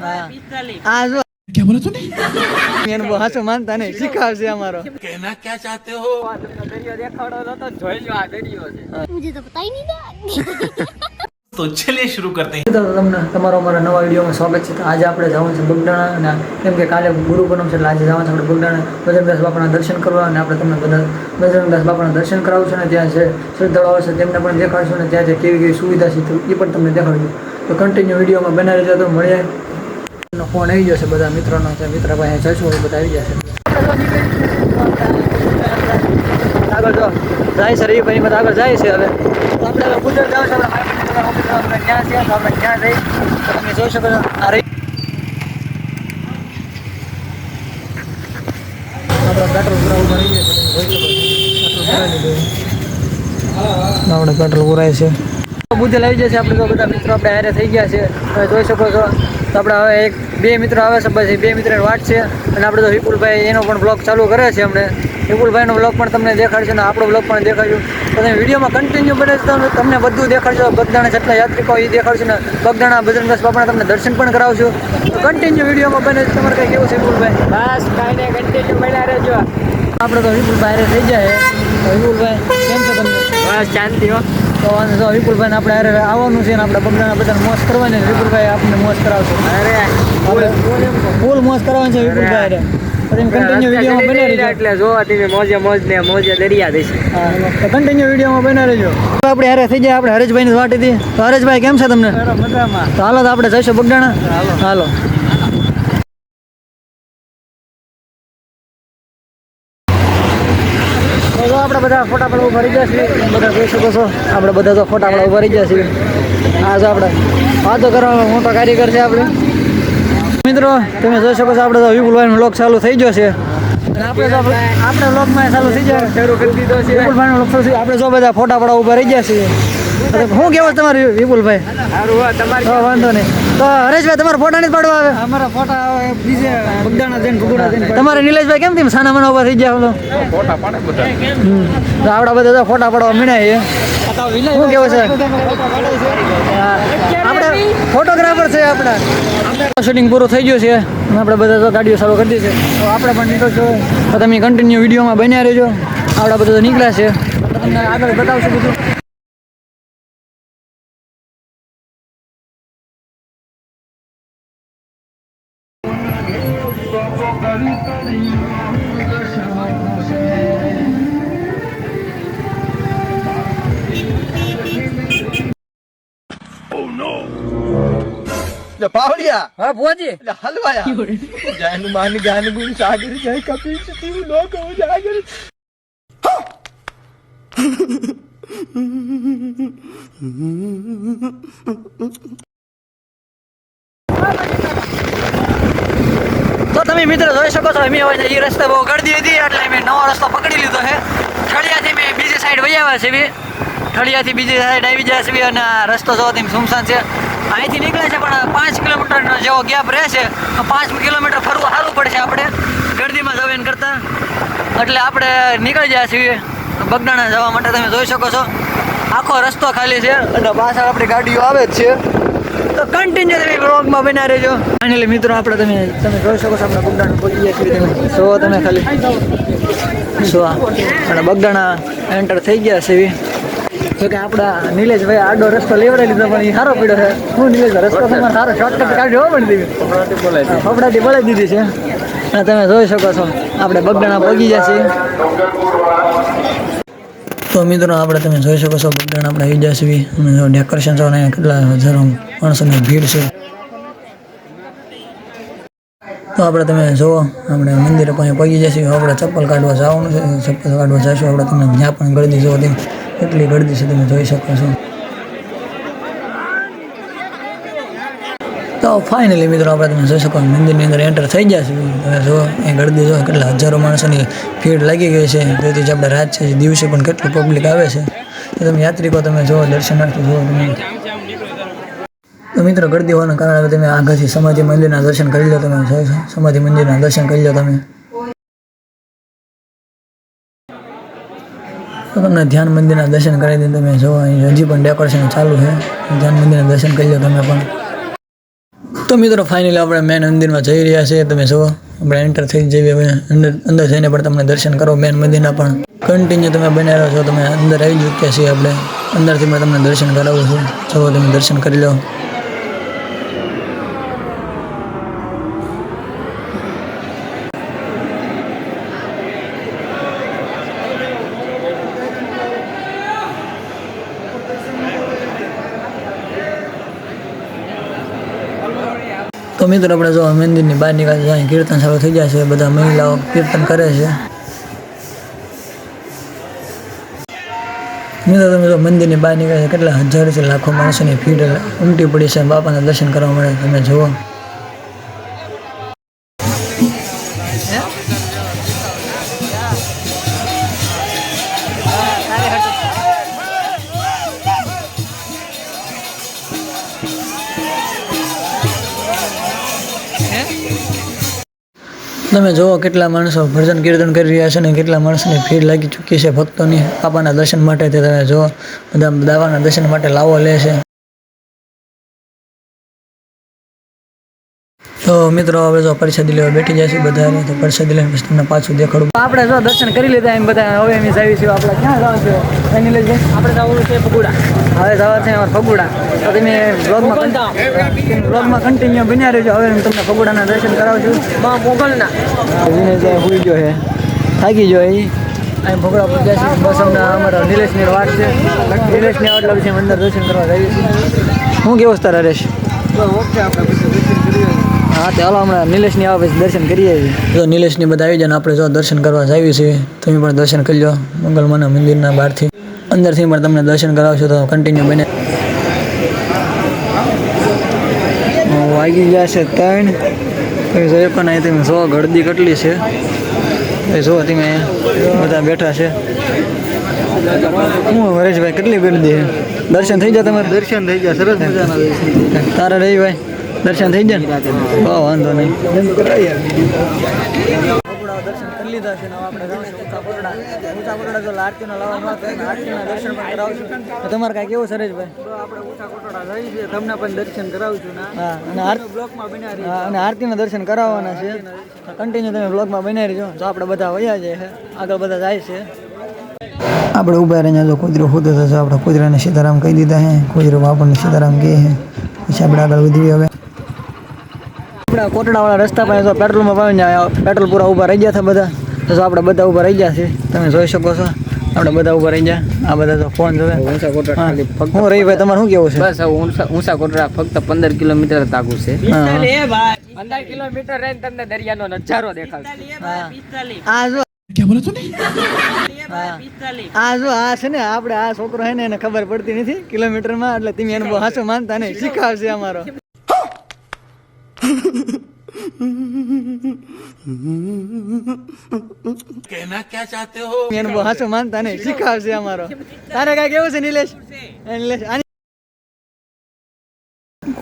આ જો क्या बोला तूने મેન બો હાસો માનતા નહીં શીખાવશે અમારો कहना क्या चाहते हो દરિયો દેખાડો તો જોઈ લો આ દરિયો છે મુझे तो पता ही नहीं था તો ચલિए शुरू करते हैं તો તમને તમારો અમારા નવા વિડિયોમાં સ્વાગત છે. તો આજે આપણે જવાનું છે બગદાણા અને કેમ કે કાલે ગુરુ પૂનમ છે એટલે આજે જવાનું છે આપણે બગદાણા બજરંગદાસ બાપાના દર્શન કરવા અને આપણે તમને બધા બજરંગદાસ બાપાના દર્શન કરાવશું ને ત્યાં છે શ્રદ્ધાળુઓ છે તેમને પણ દેખાડશું ને ત્યાં જે કેવી કેવી સુવિધા છે એ પણ તમને દેખાડશું. તો કન્ટિન્યુ વિડીયોમાં બનાવી રહેજો. તો મળીએ. ફોન આવી જશે બધા મિત્રોનો છે મિત્ર ભાઈ જશું બધા આવી જશે. આગળ જો જાય છે એ ભાઈ બધા આગળ જાય છે. હવે આપણે ગુજર જાવ છે આપણે ક્યાં છે તો આપણે ક્યાં જઈ તમે જોઈ શકો છો. આ રહી આપણે પેટ્રોલ પુરાવું રહી છે આપણે પેટ્રોલ પુરાય છે. બુદ્ધે લાવી જશે આપણે તો બધા મિત્રો આપણે હારે થઈ ગયા છે. તમે જોઈ શકો છો. તો આપણે હવે બે મિત્રો આવે છે પછી બે મિત્રની વાટ છે અને આપણે તો વિપુલભાઈ એનો પણ બ્લોગ ચાલુ કરે છે. અમને વિપુલભાઈનો બ્લોગ પણ તમને દેખાડશે અને આપણો બ્લોગ પણ દેખાડશું. તો તમે વિડીયોમાં કન્ટિન્યુ બને છે તમને બધું દેખાડશો. બગદાણા જેટલા યાત્રિકો એ દેખાડશે ને બગદાણા બજરંગદાસ બાપાના તમને દર્શન પણ કરાવશું. તો કન્ટિન્યુ વિડીયોમાં બને છે. તમારે કંઈ કેવું છે વિપુલભાઈ? બસ કાંઈ નહીં કન્ટિન્યુ મળ્યા રહેજો. આપણે તો વિપુલભાઈ થઈ જાય. વિપુલભાઈ કેમ છે તમને? બસ શાંતિ હો. તો વાંધો વિપુલભાઈને આપણે અરે આવવાનું છે ને આપણે બગદાણા બધાને મોજ કરવાની. વિપુલભાઈ આપણને મોજ કરાવશે. અરે ફૂલ મોજ કરવાની છે વિપુલભાઈ અરે. કન્ટિન્યુ વિડીયોમાં બને રહેજો. એટલે જોવા તમે મોજે મોજ ને મોજે દરિયા દેશે. હા તો કન્ટિન્યુ વિડીયોમાં બને રહેજો. આપણે હારે થઈ જાય. આપણે હરેશભાઈની વાટ હતી. તો હરેશભાઈ કેમ છે તમને? મજામાં. તો હાલો તો આપણે જઈશું બગદાણા. હાલો આપણે બધા ફોટા પડવા ઉભા રહી ગયા છીએ. બધા જોઈ શકો છો આપણે બધા તો ફોટા પડવા ઉભા રહી ગયા છીએ. આ જો આપણે વાતો કરવા મોટો કારીગર છે આપણે. મિત્રો તમે જોઈ શકો છો આપણે તો વિપુલભાઈનો બ્લોગ ચાલુ થઈ ગયો છે. આપણે બ્લોગમાં ચાલુ થઈ જાય શરૂ કરી દીધો છે. વિપુલભાઈનો બ્લોગ ચાલુ આપણે જો બધા ફોટા પડવા ઉભા રહી ગયા છીએ. શું કેવો તમારે વિપુલભાઈ? વાંધો નહીં. તો હરેશભાઈ તમારા ફોટા નહીં પાડવા આવે? અમારા ફોટા બીજે બગદાણા જઈને ભગોડા જઈને. તમારે નિલેશભાઈ કેમ તેમ સાના મના ઉભા થઈ ગયા? ફોટા પાડે બધા. તો આપણા બધા તો ફોટા પાડવા મીણાય શું કેવું છે? આપણે ફોટોગ્રાફર છે. આપણે શૂટિંગ પૂરું થઈ ગયું છે. આપણે બધા તો ગાડીઓ ચાલુ કરી દીધી છે. તો આપણે પણ નીકળશું. તો તમે કન્ટિન્યુ વિડીયોમાં બન્યા રહેજો. આપણા બધા તો નીકળ્યા છે. તમને આગળ બતાવશું બધું. પાવડિયા હા ભોજી હલવાયા જાનું માની ગાન ગુણ સાગર જય કપિલ તું લોક હો જાગર. તો તમે મિત્રો જોઈ શકો છો અમે હવે એ રસ્તે બહુ ગળદી હતી એટલે અમે નવો રસ્તો પકડી લીધો છે. ઠળિયાથી મેં બીજી સાઈડ વહી આવ્યા છે. ઠળિયાથી બીજી સાઈડ આવી જાય છે અને આ રસ્તો જો તેમ સુમસાન છે. અહીંથી નીકળે છે પણ 5 કિલોમીટરનો જેવો ગેપ રહેશે. 5 કિલોમીટર ફરવું સારું પડશે આપણે ગળદીમાં જવાનું કરતાં. એટલે આપણે નીકળી જાય છીએ બગદાણા જવા માટે. તમે જોઈ શકો છો આખો રસ્તો ખાલી છે અને પાછળ આપણી ગાડીઓ આવે જ છે. તો કન્ટિન્યુ તમે બ્લોગમાં બન્યા રહેજો. ફાઇનલી મિત્રો આપણે તમે જોઈ શકો છો આપણે બગદાણા પહોંચી ગયા છીએ. તમે જો તમે ખાલી શું આપણે બગદાણા એન્ટર થઈ ગયા છે. જો કે આપણા નિલેશભાઈ આડો રસ્તો લેવડાવી લીધો પણ એ સારો પડ્યો છે. હું નિલેશભાઈ રસ્તો તમારે સારો શોર્ટકટ કાઢ્યો પણ દીધી ફફડાટી બોલાવી દીધી છે. અને તમે જોઈ શકો છો આપણે બગદાણા પહોંચી ગયા છીએ. તો મિત્રો આપણે તમે જોઈ શકો છો બગદાણા આપણે આવી ગયા છીએ. અને ડેકોરેશન જો અહીંયા કેટલા હજારો માણસોની ભીડ છે. તો આપણે તમે જુઓ આપણે મંદિરે પણ પહોંચી જઈશું. આપણે ચપ્પલ કાઢવા જવાનું છે. ચપ્પલ કાઢવા જઈશું આપણે. તમે જ્યાં પણ ગળદી જુઓ તેમ એટલી ગળદી છે તમે જોઈ શકો છો. તો ફાઇનલી મિત્રો આપણે તમે જોઈ શકો મંદિરની અંદર એન્ટર થઈ ગયા છે. તમે જુઓ એ ગળદી જો કેટલા હજારો માણસોની ભીડ લાગી ગઈ છે. જેથી જ આપણે રાત છે દિવસે પણ કેટલું પબ્લિક આવે છે. તો તમે યાત્રિકો તમે જુઓ દર્શનાર્થી જુઓ તમે. તો મિત્રો ગળદી હોવાના કારણે તમે આગળથી સમાધિ મંદિરના દર્શન કરી લો. તમે સમાધિ મંદિરના દર્શન કરી લો તમે. તો તમને ધ્યાન મંદિરના દર્શન કરાવી દે. તમે જો અહીં હજી પણ ડેકોરેશન ચાલુ છે. ધ્યાન મંદિરના દર્શન કરી લો તમે પણ. તો મિત્રો ફાઇનલી આપણે મેન મંદિરમાં જઈ રહ્યા છીએ. તમે જુઓ આપણે એન્ટર થઈ જઈએ હવે અંદર જઈને પણ તમને દર્શન કરો મેન મંદિરના પણ કન્ટિન્યુ તમે બન્યા રહો છો. તમે અંદર આવી ચૂક્યા છીએ આપણે અંદરથી મેં તમને દર્શન કરાવું છું. જુઓ તમે દર્શન કરી લો. તો મિત્રો આપણે જો મંદિરની બહાર નીકળે છે કીર્તન ચાલુ થઈ જાય છે. બધા મહિલાઓ કીર્તન કરે છે. મિત્રો તમે જો મંદિરની બહાર નીકળે છે કેટલા હજારોથી લાખો માણસોની ભીડ ઉમટી પડી છે બાપાના દર્શન કરવા મળે. તમે જુઓ તમે જુઓ કેટલા માણસો ભજન કીર્તન કરી રહ્યા છે ને કેટલા માણસોની ભીડ લાગી ચૂકી છે ભક્તોની બાપાના દર્શન માટે. તે તમે જુઓ બધા બાપાના દર્શન માટે લાવો લે છે. તો મિત્રો હવે જો પ્રસાદી લેવા બેઠી જાય છે બધા. તો પ્રસાદી લઈને પછી તમને પાછું દેખાડું. આપણે જો દર્શન કરી લીધા એમ બધા. હવે અમે જઈએ છીએ આપણે ક્યાં જવાનું છે એની લઈ જાય આપણે જવાનું છે ફગુડા. હવે જવા છે અમારે ફગુડા. તો તમે બ્લોગમાં કન્ટિન્યુ બન્યા રહેજો. હવે હું તમને ફગુડાના દર્શન કરાવું છું. મોગલના હોઈ ગયો છે થાકી ગયો એ અહીં ફગુડા પહોંચ્યા છે. બસ અમને અમારા નિલેશની વાત છે. નિલેશની આટલા પછી અંદર દર્શન કરવા જઈએ છીએ. હું કેવું તારા રેશ ઓકે આપણે હા તો હાલો હમણાં નિલેશની આવે પછી દર્શન કરીએ. જો નિલેશની બધા આવી જાય ને આપણે જો દર્શન કરવા જઈએ છીએ. તમે પણ દર્શન કરી લો મંગલમાના મંદિરના બહારથી. અંદરથી પણ તમને દર્શન કરાવશો તો કન્ટિન્યુ બને. વાગી ગયા છે 3. તમે જોયો પણ અહીં તમે જો ગળદી કેટલી છે એ જો તમે બધા બેઠા છે. હું હરેશભાઈ કેટલી ગળદી છે. દર્શન થઈ જાય તમારે? દર્શન થઈ જાય સરસ મજાના દર્શન. તારા રહી ભાઈ દર્શન થઈ જાય ને વાંધો નહીં. દર્શન કરી લીધા છે ને આપણે જવાનું ઊંચા કોટડા. ઊંચા કોટડા જો આરતીનો લાવવા આરતીના દર્શન પણ કરાવશું. તમારે કાંઈ કેવું સરેશભાઈ? આપણે ઊંચા કોટડા જઈએ છીએ તમને પણ દર્શન કરાવશું. હા અને બ્લોગમાં બન્યા રહીએ. હા અને આરતીના દર્શન કરાવવાના છે. કન્ટિન્યુ તમે બ્લોગમાં બન્યા રહીજો. તો આપણે બધા વયા જાય છે આગળ બધા જાય છે. આપણે ઊભા રહીને જો કુતરો હોતો થશે આપણે કુતરાને સીતારામ કહી દીધા હે. કુતરો આપણને સીતારામ કહે છે. પછી આપણે આગળ વધીએ. હવે આપણા કોટડાવાળા રસ્તા પર જો પેટ્રોલમાં પાવીને પેટ્રોલ પૂરા ઊભા રહી ગયા હતા બધા. તો આપણે બધા ઊભા રહી ગયા છે. તમે જોઈ શકો છો આપણે બધા ઊભા રહી ગયા. આ બધા તો ફોન જોવે. ઊંચા કોટડા હું રહી ભાઈ તમારે શું કેવું છે? બસ ઊંચા કોટડા ફક્ત 15 કિલોમીટર તાકું છે. 15 કિલોમીટર રહીને તમને દરિયાનો નજારો દેખાશે. આ જો ક્યાં બોલો તું? આ જો આ છે ને આપણે આ છોકરો છે ને એને ખબર પડતી નથી કિલોમીટરમાં. એટલે તમે એને બહુ હાચું માનતા નહીં. શીખાવશે અમારો कहना क्या चाहते हो? એને બહુ હાચું માનતા નહીં. શીખાવશે અમારો. તારે કાંઈ કેવું છે નિલેશ?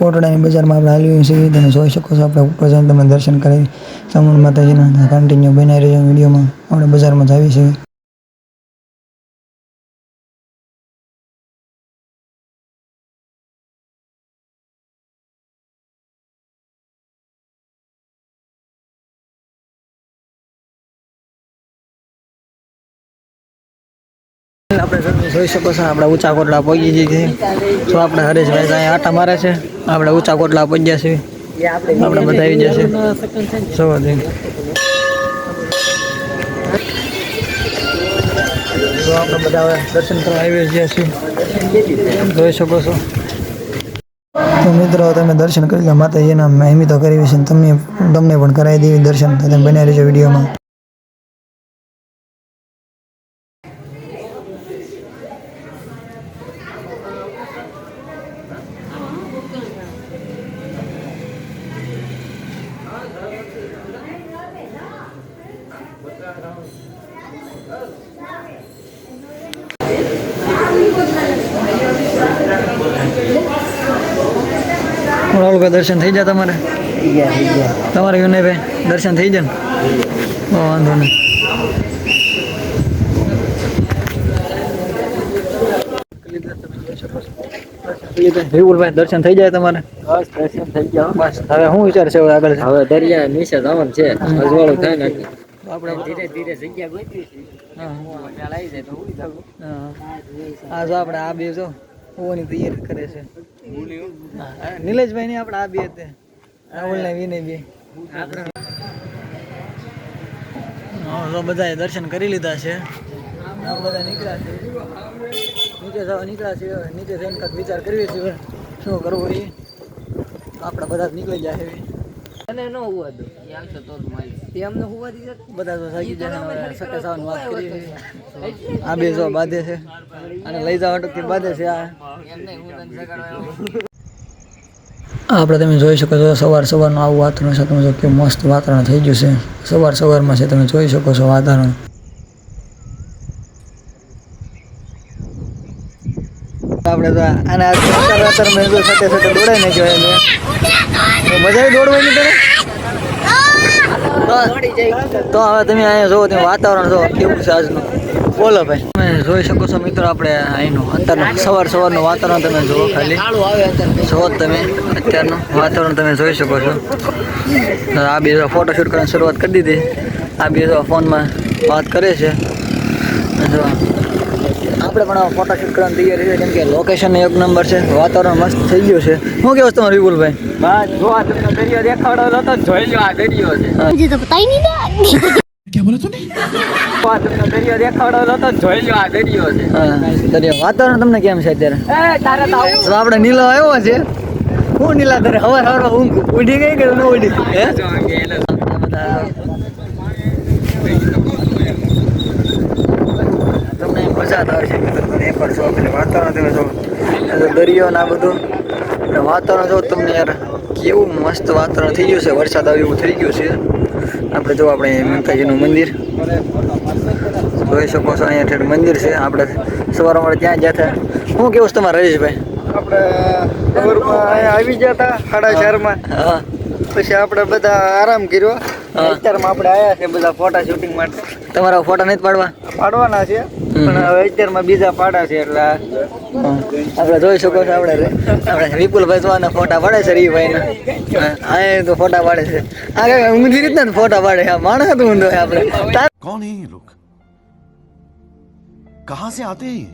કોટડાની બજારમાં આપણે હાલ્યું છીએ. તમે જોઈ શકો છો આપણે ઉપર જઈને તમને દર્શન કરાવી સમૂહ માતાજીના. કન્ટિન્યુ બનાવી રહ્યો વિડીયોમાં. આપણે બજારમાં જ આવી છીએ. આપણે જોઈ શકો છો આપણે ઊંચા કોટડા પહોંચી જઈએ છીએ. તો આપણે હરેશભાઈ ત્યાં આટા મારે છે. આપણે ઊંચા કોટડા પહોંચ્યા છીએ. આપણે બધા આવી જશે. જોવા દઈએ તો આપણે બધા હવે દર્શન કરવા આવી ગયા છીએ. જોઈ શકો છો. તો મિત્રો તમે દર્શન કરી લો માતાજીના. મહિમી તો કરી છે તમને પણ કરાવી દેવી દર્શન. તમે બનાવી રહેજો વિડીયોમાં. રાહુલભાઈ દર્શન થઈ જાય તમારે? તમારે વિનયભાઈ દર્શન થઈ જાય ને? વાંધો નહીં. તમે જોઈ શકો છો દર્શન વિપુલભાઈ દર્શન થઈ જાય તમારે? બસ દર્શન થઈ ગયા. બસ હવે શું વિચાર છે હવે આગળ? હવે દરિયા નીચે જવાનું છે. અજવાળું થાય ને એટલે. આપણે ધીરે ધીરે જગ્યા ગોતવી છે. હા ત્યાં લઈ જાય તો હું જાઉં. હા. આ જો આપણે આ બે જો હોવાની તૈયારી કરે છે. હા, નિલેશભાઈ ની આપણે આ બે હતા. રાહુલ ને વિનય બે. હા, તો બધાએ દર્શન કરી લીધા છે. આ બધા નીકળ્યા છે. નીચે જવા નીકળ્યા છે. નીચે જઈને કાંઈક વિચાર કરીએ છીએ શું કરવું એ. આપણે બધા જ નીકળી જાય છે. અને ન હોવા દો. આમ તો જ મારી. તે અમને હોવા દીધા. બધા તો સાગી જાય સકે સાવન વાત કરીએ છીએ. આ બે જો બાંધે છે અને લઈ જવા અટકથી બાંધે છે. આ એમને હું તને સગાડવા આપણે તમે જોઈ શકો છો સવારનું આવું વાતાવરણ છે. તમે જો કેવું મસ્ત વાતાવરણ થઈ ગયું છે. સવારમાં છે તમે જોઈ શકો છો વાતાવરણ. આપણે તો આના વાતાવરણ જો સાથે સાથે દોડાય ને કહેવાય ને મજા આવી દોડવાની તને. તો હવે તમે અહીંયા જોવો તમે વાતાવરણ જો કેવું છે આજનું. બોલો ભાઈ. તમે જોઈ શકો છો મિત્રો આપણે અહીંનું અત્યારનું સવારનું વાતાવરણ તમે જુઓ ખાલી જુઓ તમે અત્યારનું વાતાવરણ તમે જોઈ શકો છો. આ બે ફોટોશૂટ કરવાની શરૂઆત કરી દીધી. આ બે ફોનમાં વાત કરે છે. જો આપણે પણ ફોટોશૂટ કરવાની તૈયારી છે કેમ કે લોકેશન એક નંબર છે. વાતાવરણ મસ્ત થઈ ગયું છે. શું કહેવું તમારું વિપુલભાઈ? બસ જો આ તમને દરિયો દેખાડો તો જોઈ લો. આ દરિયો છે. मुझे तो पता ही नहीं था। આ તમને દરિયો દેખાડો તો જોઈ લો. આ દરિયો છે. હા દરિયા વાતાવરણ તમને કેમ છે અત્યારે? એ તારે તો આવું તો આપણે નીલો આવ્યો છે. હું નીલા તારે હવાર ઊંઘ ઉડી ગઈ કે ન ઉડી? હે જો અંગે એને તમને મજા આવે છે મિત્રો. તમે એકવાર જો પેલું વાતાવરણ તમે જો દરિયો ને આ બધું વાતાવરણ જો તમને યાર કેવું મસ્ત વાતાવરણ થઈ ગયું છે. વરસાદ આવ્યો એવું થઈ ગયું છે. આપણે જો આપણે માતાજીનું મંદિર જોઈ શકો છો. અહીંયા ઠેઠ મંદિર છે. આપણે સવારમાં ત્યાં ગયા હતા. શું કેવું છે તમારે હરીશભાઈ? આપણે સવારમાં અહીંયા આવી ગયા હતા 4:30 હા પછી આપણે બધા આરામ કર્યો. હા. અત્યારમાં આપણે આવ્યા છે બધા ફોટા શૂટિંગ માટે. તમારા ફોટા નથી પાડવા? પાડવાના છે પણ હવે અત્યારમાં બીજા પાડા છે એટલે આપણે જોઈ શકો છો આપણે વિપુલભાઈ જોવાના ફોટા પાડે છે રીભાઈના. આ તો ફોટા પાડે છે. આ કાંઈ ઊંધી રીતના જ ફોટા પાડે. આ માણસ તો ઊંધો છે આપણે. कौन है ये लोग? कहां से आते हैं ये?